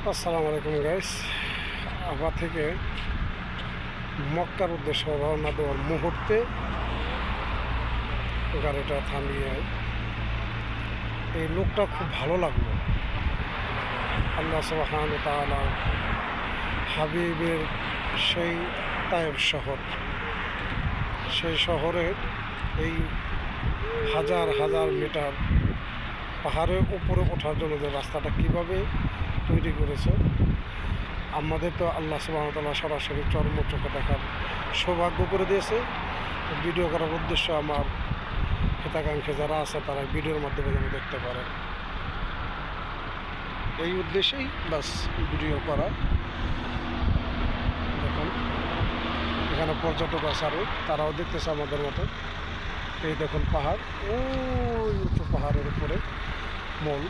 আসসালামু আলাইকুম গাইস। আবা থেকে মক্কার উদ্দেশ্যে রওনা দেওয়ার মুহূর্তে গাড়িটা থামিয়ে এই লোকটা খুব ভালো লাগলো। আল্লাহ সুবহানাহু ওয়া তাআলা হাবিবের সেই তায়েব শহর, সেই শহরের এই হাজার হাজার মিটার পাহাড়ের উপরে ওঠার জন্য যে রাস্তাটা কীভাবে তৈরি করেছে, আমাদের তো আল্লাহ সুবহানাহু ওয়া তাআলা সরাসরি চর্ম চোখে দেখার সৌভাগ্য করে দিয়েছে। ভিডিও করার উদ্দেশ্য আমার হিতাকাঙ্ক্ষী যারা আছে তারা ভিডিওর মাধ্যমে যেন দেখতে পারে, এই উদ্দেশ্যেই বাস ভিডিও করা। দেখুন এখানে পর্যটক আছে আরও, তারাও দেখতেছে আমাদের মতো। এই দেখুন পাহাড়, ওই উঁচু পাহাড়ের উপরে মল।